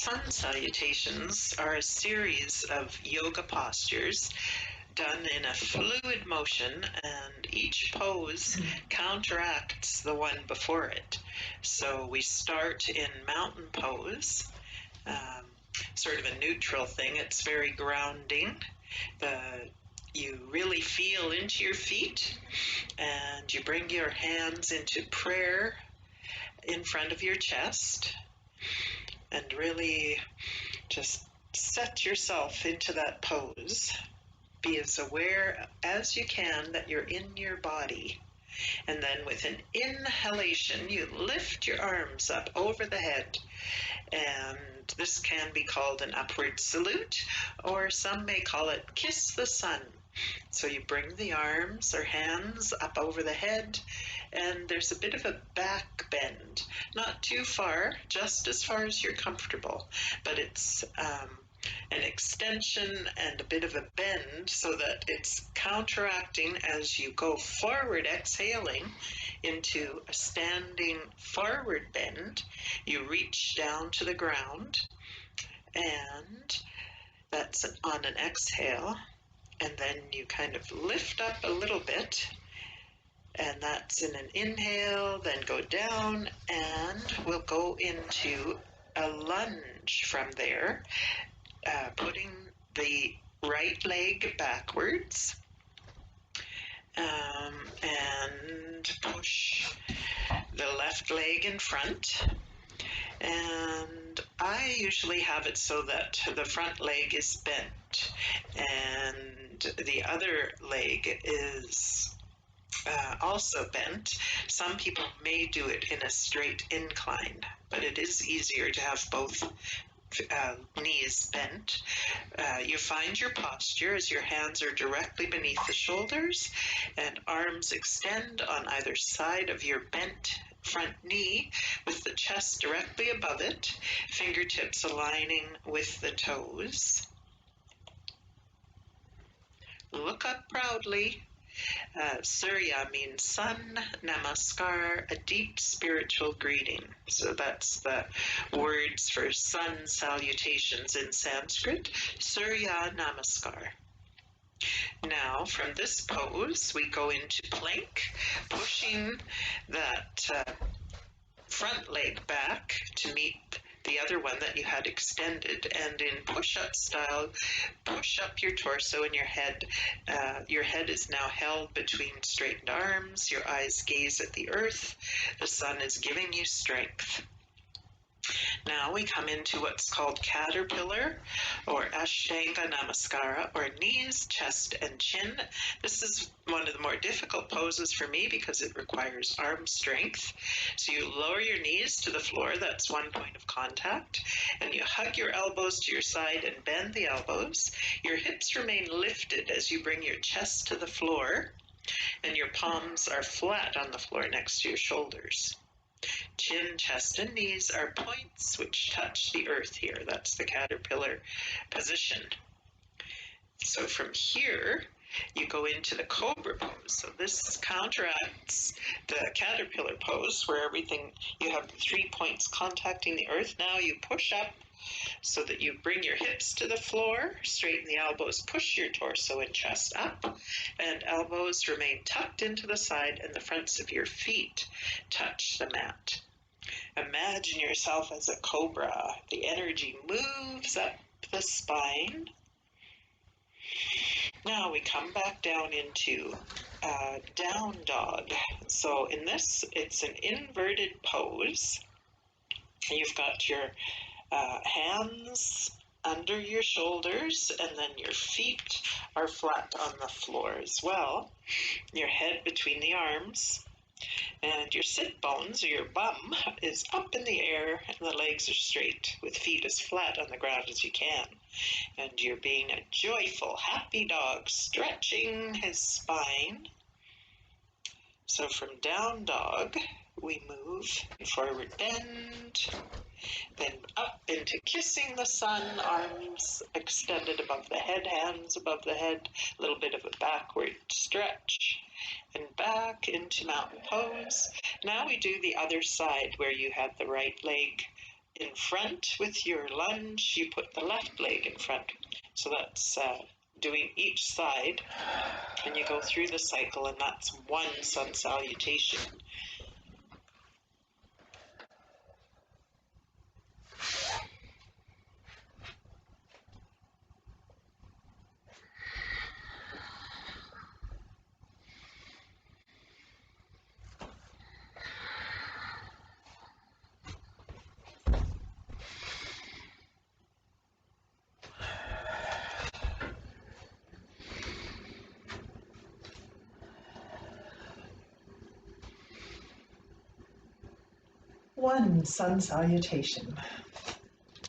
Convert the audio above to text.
Sun salutations are a series of yoga postures done in a fluid motion, and each pose counteracts the one before it. So we start in mountain pose, sort of a neutral thing. It's very grounding. You really feel into your feet, and you bring your hands into prayer in front of your chest, and really just set yourself into that pose. Be as aware as you can that you're in your body. And then with an inhalation, you lift your arms up over the head. And this can be called an upward salute, or some may call it kiss the sun. So you bring the arms or hands up over the head, and there's a bit of a back bend. Not too far, just as far as you're comfortable, but it's an extension and a bit of a bend so that it's counteracting as you go forward, exhaling into a standing forward bend. You reach down to the ground, and that's on an exhale. And then you kind of lift up a little bit, and that's in an inhale, then go down, and we'll go into a lunge from there, putting the right leg backwards, and push the left leg in front. And I usually have it so that the front leg is bent and the other leg is also bent. Some people may do it in a straight incline, but it is easier to have both knees bent. You find your posture as your hands are directly beneath the shoulders and arms extend on either side of your bent front knee with the chest directly above it, fingertips aligning with the toes. Look up proudly. Surya means sun, namaskar, a deep spiritual greeting. So that's the words for sun salutations in Sanskrit, Surya namaskar. Now, from this pose, we go into plank, pushing that front leg back to meet the other one that you had extended, and in push-up style, push up your torso and your head. Your head is now held between straightened arms, your eyes gaze at the earth, the sun is giving you strength. Now we come into what's called caterpillar or Ashtanga Namaskara, or knees, chest, and chin. This is one of the more difficult poses for me because it requires arm strength. So you lower your knees to the floor, that's one point of contact, and you hug your elbows to your side and bend the elbows. Your hips remain lifted as you bring your chest to the floor, and your palms are flat on the floor next to your shoulders. Chin, chest, and knees are points which touch the earth here. That's the caterpillar position. So from here, you go into the Cobra pose. So this counteracts the caterpillar pose where you have the 3 points contacting the earth. Now you push up so that you bring your hips to the floor, straighten the elbows, push your torso and chest up, and elbows remain tucked into the side and the fronts of your feet touch the mat. Imagine yourself as a cobra. The energy moves up the spine. Now we come back down into down dog. So in this, it's an inverted pose. You've got your hands under your shoulders, and then your feet are flat on the floor as well. Your head between the arms, and your sit bones, or your bum, is up in the air, and the legs are straight, with feet as flat on the ground as you can. And you're being a joyful, happy dog, stretching his spine. So from down dog, we move forward bend, then up into kissing the sun, arms extended above the head, hands above the head, a little bit of a backward stretch, and back into mountain pose. Now we do the other side where you have the right leg in front with your lunge, you put the left leg in front. So that's doing each side, and you go through the cycle, and that's one sun salutation. One sun salutation.